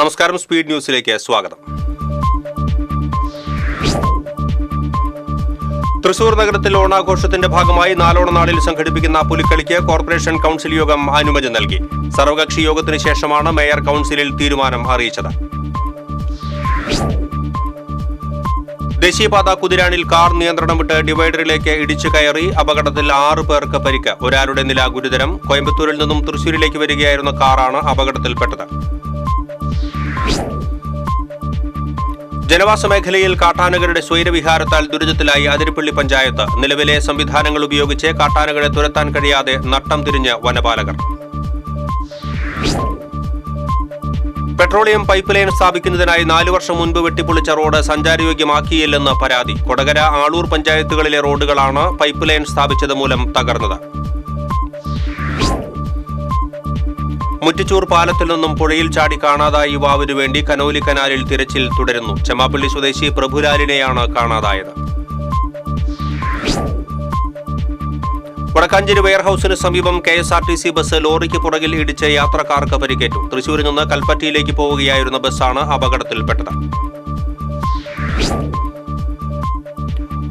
നമസ്കാരം, സ്പീഡ് ന്യൂസിലേക്ക് സ്വാഗതം. തൃശൂർ നഗരത്തിൽ ഓണാഘോഷത്തിന്റെ ഭാഗമായി നാലോണ നാളിൽ സംഘടിപ്പിക്കുന്ന പുലിക്കളിക്ക് കോർപ്പറേഷൻ കൌൺസിൽ യോഗം അനുമതി നൽകി. സർവകക്ഷി യോഗത്തിന് ശേഷമാണ് മേയർ കൌൺസിലിൽ തീരുമാനം അറിയിച്ചത്. ദേശീയപാത കുതിരാനിൽ കാർ നിയന്ത്രണം വിട്ട് ഡിവൈഡറിലേക്ക് ഇടിച്ചു കയറി. അപകടത്തിൽ 6 പേർക്ക് പരിക്ക്, ഒരാളുടെ നില ഗുരുതരം. കോയമ്പത്തൂരിൽ നിന്നും തൃശൂരിലേക്ക് വരികയായിരുന്ന കാറാണ് അപകടത്തിൽപ്പെട്ടത്. ജനവാസ മേഖലയിൽ കാട്ടാനകളുടെ സ്വൈരവിഹാരത്താൽ ദുരിതത്തിലായി അതിരപ്പള്ളി പഞ്ചായത്ത്. നിലവിലെ സംവിധാനങ്ങൾ ഉപയോഗിച്ച് കാട്ടാനകളെ തുരത്താൻ കഴിയാതെ നട്ടം തിരിഞ്ഞ് വനപാലകർ. പെട്രോളിയം പൈപ്പ് ലൈൻ സ്ഥാപിക്കുന്നതിനായി 4 വർഷം മുൻപ് വെട്ടിപ്പൊളിച്ച റോഡ് സഞ്ചാരയോഗ്യമാക്കിയില്ലെന്ന് പരാതി. കൊടകര, ആളൂർ പഞ്ചായത്തുകളിലെ റോഡുകളാണ് പൈപ്പ് ലൈൻ സ്ഥാപിച്ചത് മൂലം തകർന്നത്. മുറ്റിച്ചൂർ പാലത്തിൽ നിന്നും പുഴയിൽ ചാടി കാണാതായ യുവാവിനു വേണ്ടി കനോലി കനാലിൽ തിരച്ചിൽ തുടരുന്നു. ചെമ്മാപ്പള്ളി സ്വദേശി പ്രഭുലാലിനെയാണ് കാണാതായത്. വടക്കാഞ്ചേരി വെയർഹൌസിന് സമീപം KSRTC ബസ് ലോറിക്ക് പുറകിൽ ഇടിച്ച് യാത്രക്കാർക്ക് പരിക്കേറ്റു. തൃശൂരിൽ നിന്ന് കൽപ്പറ്റയിലേക്ക് പോവുകയായിരുന്ന ബസ്സാണ് അപകടത്തിൽപ്പെട്ടത്.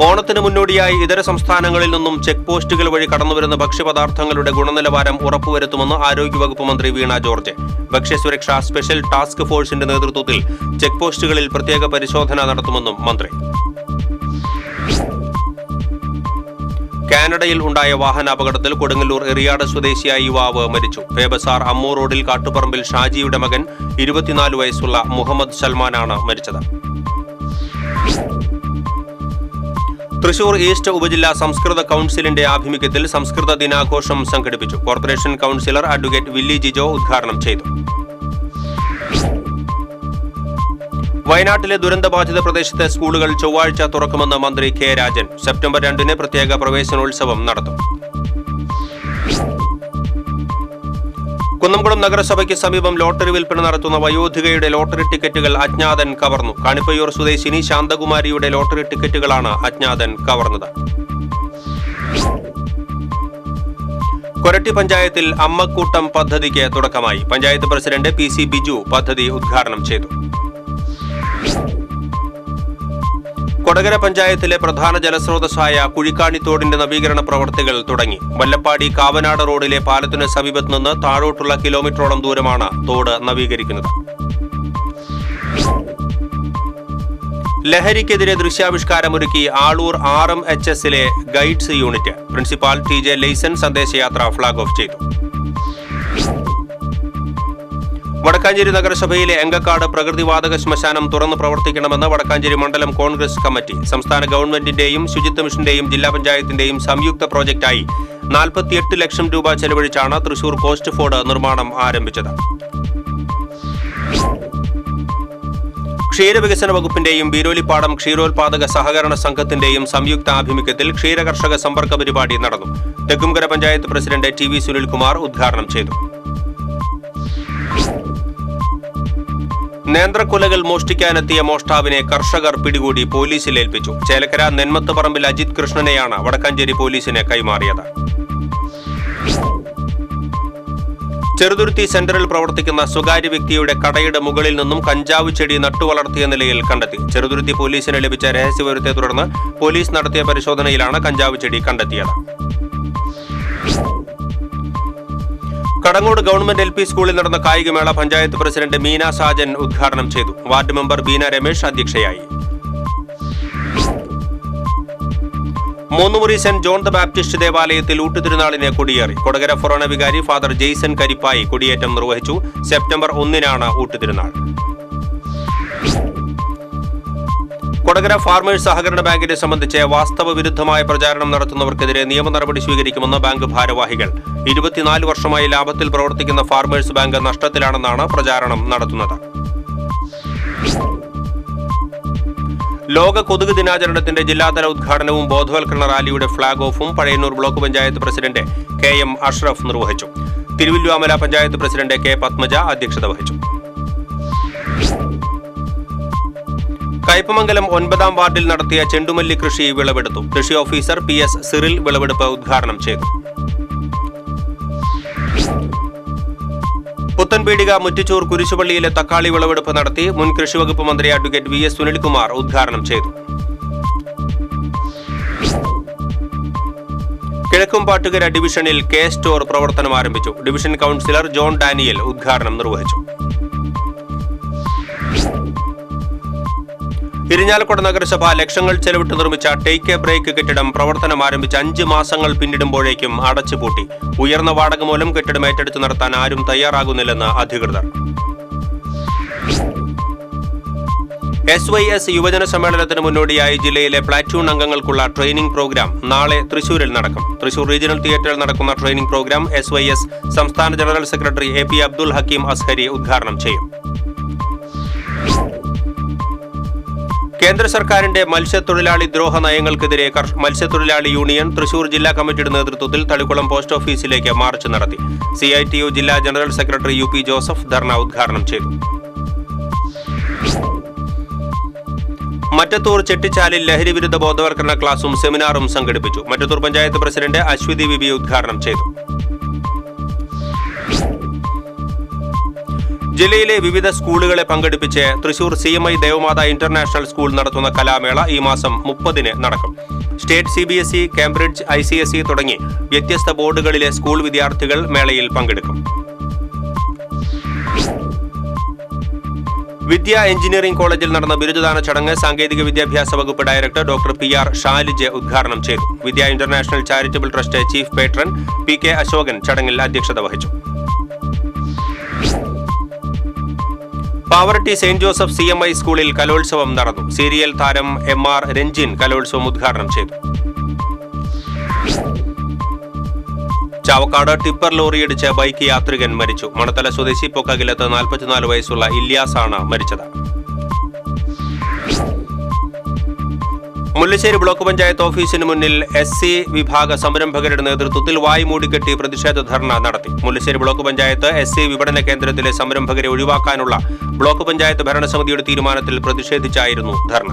ഓണത്തിന് മുന്നോടിയായി ഇതര സംസ്ഥാനങ്ങളിൽ നിന്നും ചെക്ക് പോസ്റ്റുകൾ വഴി കടന്നുവരുന്ന ഭക്ഷ്യപദാർത്ഥങ്ങളുടെ ഗുണനിലവാരം ഉറപ്പുവരുത്തുമെന്ന് ആരോഗ്യവകുപ്പ് മന്ത്രി വീണ ജോർജ്. ഭക്ഷ്യസുരക്ഷാ സ്പെഷ്യൽ ടാസ്ക് ഫോഴ്സിന്റെ നേതൃത്വത്തിൽ ചെക്ക് പോസ്റ്റുകളിൽ പ്രത്യേക പരിശോധന നടത്തുമെന്നും മന്ത്രി. കാനഡയിൽ ഉണ്ടായ വാഹനാപകടത്തിൽ കൊടുങ്ങല്ലൂർ എറിയാട് സ്വദേശിയായ യുവാവ് മരിച്ചു. പേബസാർ അമ്മൂർ റോഡിൽ കാട്ടുപറമ്പിൽ ഷാജിയുടെ മകൻ 24 വയസ്സുള്ള മുഹമ്മദ് സൽമാനാണ് മരിച്ചത്. തൃശൂർ ഈസ്റ്റ് ഉപജില്ലാ സംസ്കൃത കൌൺസിലിന്റെ ആഭിമുഖ്യത്തിൽ സംസ്കൃത ദിനാഘോഷം സംഘടിപ്പിച്ചു. Corporation councillor advocate Willy Jijo ഉദ്ഘാടനം ചെയ്തു. വയനാട്ടിലെ ദുരന്തബാധിത പ്രദേശത്തെ സ്കൂളുകൾ ചൊവ്വാഴ്ച തുറക്കുമെന്ന് മന്ത്രി കെ രാജൻ. സെപ്റ്റംബർ 2-ന് പ്രത്യേക പ്രവേശനോത്സവം നടത്തും. കുന്നംകുളം നഗരസഭയ്ക്ക് സമീപം ലോട്ടറി വിൽപ്പന നടത്തുന്ന വയോധികയുടെ ലോട്ടറി ടിക്കറ്റുകൾ അജ്ഞാതൻ കവർന്നു. കാണിപ്പയ്യൂർ സ്വദേശിനി ശാന്തകുമാരിയുടെ ലോട്ടറി ടിക്കറ്റുകളാണ് അജ്ഞാതൻ കവർന്നത്. കൊരട്ടി പഞ്ചായത്തിൽ അമ്മക്കൂട്ടം പദ്ധതിക്ക് തുടക്കമായി. പഞ്ചായത്ത് പ്രസിഡന്റ് PC ബിജു പദ്ധതി ഉദ്ഘാടനം ചെയ്തു. കൊടകര പഞ്ചായത്തിലെ പ്രധാന ജലസ്രോതസ്സായ കുഴിക്കാണിത്തോടിന്റെ നവീകരണ പ്രവർത്തികൾ തുടങ്ങി. വല്ലപ്പാടി കാവനാട് റോഡിലെ പാലത്തിന് സമീപത്ത് നിന്ന് താഴോട്ടുള്ള കിലോമീറ്ററോളം ദൂരമാണ് തോട് നവീകരിക്കുന്നത്. ലഹരിക്കെതിരെ ദൃശ്യാവിഷ്കാരമൊരുക്കി ആളൂർ RMHSലെ ഗൈഡ്സ് യൂണിറ്റ്. പ്രിൻസിപ്പാൾ TJ ലൈസൻ സന്ദേശയാത്ര ഫ്ളാഗ് ഓഫ് ചെയ്തു. വടക്കാഞ്ചേരി നഗരസഭയിലെ എങ്കക്കാട് പ്രകൃതിവാതക ശ്മശാനം തുറന്ന് പ്രവർത്തിക്കണമെന്ന് വടക്കാഞ്ചേരി മണ്ഡലം കോൺഗ്രസ് കമ്മിറ്റി. സംസ്ഥാന ഗവൺമെന്റിന്റെയും ശുചിത്വ മിഷന്റെയും ജില്ലാ പഞ്ചായത്തിന്റെയും സംയുക്ത പ്രോജക്റ്റായി 48 ലക്ഷം രൂപ ചെലവഴിച്ചാണ് തൃശൂർ പോസ്റ്റ് ഫോർഡ് നിർമ്മാണം ആരംഭിച്ചത്. ക്ഷീരവികസന വകുപ്പിന്റെയും ബീരോലിപ്പാടം ക്ഷീരോത്പാദക സഹകരണ സംഘത്തിന്റെയും സംയുക്ത ആഭിമുഖ്യത്തിൽ ക്ഷീരകർഷക സമ്പർക്ക പരിപാടി നടന്നു. തെക്കുംകര പഞ്ചായത്ത് പ്രസിഡന്റ് TV സുനിൽകുമാർ ഉദ്ഘാടനം ചെയ്തു. നേന്ത്രക്കുലകൾ മോഷ്ടിക്കാനെത്തിയ മോഷ്ടാവിനെ കർഷകർ പിടികൂടി പോലീസിൽ ഏൽപ്പിച്ചു. ചേലക്കര നെന്മത്ത് പറമ്പിൽ അജിത് കൃഷ്ണനെയാണ് വടക്കാഞ്ചേരി പോലീസിന് കൈമാറിയത്. ചെറുതുരുത്തി സെന്ററിൽ പ്രവർത്തിക്കുന്ന സ്വകാര്യ വ്യക്തിയുടെ കടയുടെ മുകളിൽ നിന്നും കഞ്ചാവ് ചെടി നട്ടുവളർത്തിയ നിലയിൽ കണ്ടെത്തി. ചെറുതുരുത്തി പോലീസിന് ലഭിച്ച രഹസ്യവിവരത്തെ തുടർന്ന് പോലീസ് നടത്തിയ പരിശോധനയിലാണ് കഞ്ചാവ് ചെടി കണ്ടെത്തിയത്. കടങ്ങോട് ഗവൺമെന്റ് LP സ്കൂളിൽ നടന്ന കായികമേള പഞ്ചായത്ത് പ്രസിഡന്റ് മീന സാജൻ ഉദ്ഘാടനം ചെയ്തു. വാർഡ് മെമ്പർ ബീന രമേശ് അധ്യക്ഷയായി. Moonnumuri saint John the Baptist ദേവാലയത്തിൽ ഊട്ടുതിരുനാളിന് കൊടിയേറി. കൊടകര ഫൊറോന വികാരി ഫാദർ ജെയ്സൺ കരിപ്പായി കൊടിയേറ്റം നിർവഹിച്ചു. സെപ്റ്റംബർ 1-നാണ് ഊട്ടുതിരുനാൾ. കൊടകര ഫാർമേഴ്സ് സഹകരണ ബാങ്കിനെ സംബന്ധിച്ച് വാസ്തവ വിരുദ്ധമായ പ്രചാരണം നടത്തുന്നവർക്കെതിരെ നിയമ നടപടി സ്വീകരിക്കുമെന്ന് ബാങ്ക് ഭാരവാഹികൾ. 24 വർഷമായി ലാഭത്തിൽ പ്രവർത്തിക്കുന്ന ഫാർമേഴ്സ് ബാങ്ക് നഷ്ടത്തിലാണെന്നാണ് പ്രചാരണം നടത്തുന്നത്. ലോക കൊതുക് ദിനാചരണത്തിന്റെ ജില്ലാതല ഉദ്ഘാടനവും ബോധവൽക്കരണ റാലിയുടെ ഫ്ളാഗ് ഓഫും Pazhayannur block panchayat president KM Ashraf നിർവഹിച്ചു. തിരുവല്ലുവാമല പഞ്ചായത്ത് പ്രസിഡന്റ് K പത്മജ അധ്യക്ഷത വഹിച്ചു. കയ്പമംഗലം 9-ാം വാർഡിൽ നടത്തിയ ചെണ്ടുമല്ലി കൃഷി വിളവെടുത്തു. കൃഷി ഓഫീസർ PS സിറിൽ വിളവെടുപ്പ് ഉദ്ഘാടനം ചെയ്തു. പുത്തൻപീടിക മുറ്റിച്ചൂർ കുരിശുപള്ളിയിലെ തക്കാളി വിളവെടുപ്പ് നടത്തി. മുൻ കൃഷിവകുപ്പ് മന്ത്രി അഡ്വക്കേറ്റ് വി എസ് സുനിൽകുമാർ ഉദ്ഘാടനം ചെയ്തു. കിഴക്കുംപാട്ടുകര ഡിവിഷനിൽ കെ സ്റ്റോർ പ്രവർത്തനം ആരംഭിച്ചു. ഡിവിഷൻ കൗൺസിലർ ജോൺ ഡാനിയൽ ഉദ്ഘാടനം നിർവഹിച്ചു. ഇരിഞ്ഞാലക്കുട നഗരസഭ ലക്ഷങ്ങൾ ചെലവിട്ട് നിർമ്മിച്ച ടേക്ക് എ ബ്രേക്ക് കെട്ടിടം പ്രവർത്തനം ആരംഭിച്ച് 5 മാസങ്ങൾ പിന്നിടുമ്പോഴേക്കും അടച്ചുപൂട്ടി. ഉയർന്ന വാടക മൂലം കെട്ടിടം ഏറ്റെടുത്ത് നടത്താൻ ആരും തയ്യാറാകുന്നില്ലെന്ന് അധികൃതർ. SYS യുവജന സമ്മേളനത്തിന് മുന്നോടിയായി ജില്ലയിലെ പ്ലാറ്റൂൺ അംഗങ്ങൾക്കുള്ള ട്രെയിനിംഗ് പ്രോഗ്രാം നാളെ തൃശൂരിൽ നടക്കും. തൃശൂർ റീജിയണൽ തിയേറ്ററിൽ നടക്കുന്ന ട്രെയിനിംഗ് പ്രോഗ്രാം SYS സംസ്ഥാന general secretary AP Abdul Hakeem Azhari ഉദ്ഘാടനം ചെയ്യും. കേന്ദ്ര സർക്കാരിന്റെ മത്സ്യത്തൊഴിലാളി ദ്രോഹ നയങ്ങൾക്കെതിരെ മത്സ്യത്തൊഴിലാളി യൂണിയൻ തൃശൂർ ജില്ലാ കമ്മിറ്റിയുടെ നേതൃത്വത്തിൽ തളിക്കുളം പോസ്റ്റ് ഓഫീസിലേക്ക് മാർച്ച് നടത്തി. CITU ജില്ലാ ജനറൽ സെക്രട്ടറി UP ജോസഫ് ധർണ ഉദ്ഘാടനം ചെയ്തു. മറ്റത്തൂർ ചെട്ടിച്ചാലിൽ ലഹരിവിരുദ്ധ ബോധവൽക്കരണ ക്ലാസും സെമിനാറും സംഘടിപ്പിച്ചു. മറ്റത്തൂർ പഞ്ചായത്ത് പ്രസിഡന്റ് അശ്വതി വിബി ഉദ്ഘാടനം ചെയ്തു. ജില്ലയിലെ വിവിധ സ്കൂളുകളെ പങ്കെടുപ്പിച്ച് Thrissur CMI Devamatha international school നടത്തുന്ന കലാമേള ഈ മാസം 30-ന് നടക്കും. സ്റ്റേറ്റ് CBSE, കേംബ്രിഡ്ജ്, ICSE തുടങ്ങി വ്യത്യസ്ത ബോർഡുകളിലെ സ്കൂൾ വിദ്യാർത്ഥികൾ മേളയിൽ പങ്കെടുക്കും. വിദ്യ എഞ്ചിനീയറിംഗ് കോളേജിൽ നടന്ന ബിരുദദാന ചടങ്ങ് സാങ്കേതിക വിദ്യാഭ്യാസ വകുപ്പ് ഡയറക്ടർ ഡോക്ടർ PR ഷാലിജ് ഉദ്ഘാടനം ചെയ്തു. Vidya international charitable trust chief patron PK Ashokan ചടങ്ങിൽ അധ്യക്ഷത വഹിച്ചു. പാവറട്ടി സെന്റ് ജോസഫ് CMI സ്കൂളിൽ കലോത്സവം നടന്നു. സീരിയൽ താരം MR രഞ്ജിൻ കലോത്സവം ഉദ്ഘാടനം ചെയ്തു. ചാവക്കാട് ടിപ്പർ ലോറിയിടിച്ച് ബൈക്ക് യാത്രികൻ മരിച്ചു. മണത്തല സ്വദേശി പൊക്കകിലത്ത് 44 വയസ്സുള്ള ഇല്യാസാണ് മരിച്ചത്. മുല്ലശ്ശേരി ബ്ലോക്ക് പഞ്ചായത്ത് ഓഫീസിന് മുന്നിൽ SC വിഭാഗ സംരംഭകരുടെ നേതൃത്വത്തിൽ വായ് മൂടിക്കെട്ടി പ്രതിഷേധ ധർണ നടത്തി. മുല്ലശ്ശേരി ബ്ലോക്ക് പഞ്ചായത്ത് SC വിപണന കേന്ദ്രത്തിലെ സംരംഭകരെ ഒഴിവാക്കാനുള്ള ബ്ലോക്ക് പഞ്ചായത്ത് ഭരണസമിതിയുടെ തീരുമാനത്തിൽ പ്രതിഷേധിച്ചായിരുന്നു ധർണ.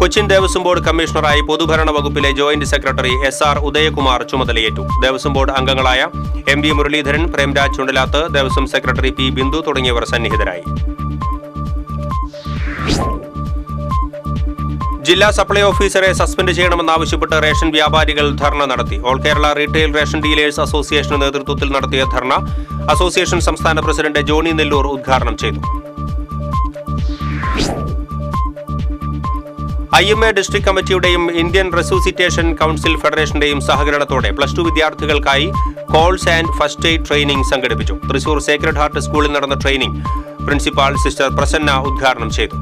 കൊച്ചിൻ ദേവസ്വം ബോർഡ് കമ്മീഷണറായി പൊതുഭരണ വകുപ്പിലെ ജോയിന്റ് സെക്രട്ടറി SR ഉദയകുമാർ ചുമതലയേറ്റു. ദേവസ്വം ബോർഡ് അംഗങ്ങളായ MB Muraleedharan, Premraj Chundalath, Devaswom secretary P Bindu തുടങ്ങിയവർ സന്നിഹിതരായി. ജില്ലാ സപ്ലൈ ഓഫീസറെ സസ്പെൻഡ് ചെയ്യണമെന്നാവശ്യപ്പെട്ട് റേഷൻ വ്യാപാരികൾ ധർണ നടത്തി. All Kerala retail ration dealers association നേതൃത്വത്തിൽ നടത്തിയ ധർണ അസോസിയേഷൻ സംസ്ഥാന പ്രസിഡന്റ് ജോണി നെല്ലൂർ ഉദ്ഘാടനം ചെയ്തു. IMA ഡിസ്ട്രിക്ട് കമ്മിറ്റിയുടെയും ഇന്ത്യൻ റെസൂസിറ്റേഷൻ കൗൺസിൽ ഫെഡറേഷന്റെയും സഹകരണത്തോടെ +2 വിദ്യാർത്ഥികൾക്കായി കോൾസ് ആൻഡ് ഫസ്റ്റ് എയ്ഡ് ട്രെയിനിംഗ് സംഘടിപ്പിച്ചു. തൃശൂർ സേക്രഡ് ഹാർട്ട് സ്കൂളിൽ നടന്ന ട്രെയിനിംഗ് പ്രിൻസിപ്പാൾ സിസ്റ്റർ പ്രസന്ന ഉദ്ഘാടനം ചെയ്തു.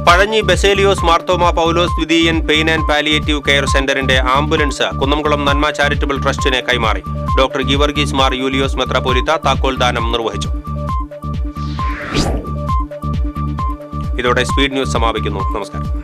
പഴഞ്ഞി ബസേലിയോസ് മാർത്തോമ പൗലോസ് ദ്വിതീയൻ പെയിൻ ആൻഡ് പാലിയേറ്റീവ് കെയർ സെന്ററിന്റെ ആംബുലൻസ് കുന്നംകുളം നന്മ ചാരിറ്റബിൾ ട്രസ്റ്റിന് കൈമാറി. ഡോക്ടർ ഗീവർഗീസ് മാർ യൂലിയോസ് മെത്രാപ്പോലിത്ത താക്കോൽ ദാനം നിർവഹിച്ചു. ഇതോടെ സ്പീഡ് ന്യൂസ് സമാപിക്കുന്നു. നമസ്കാരം.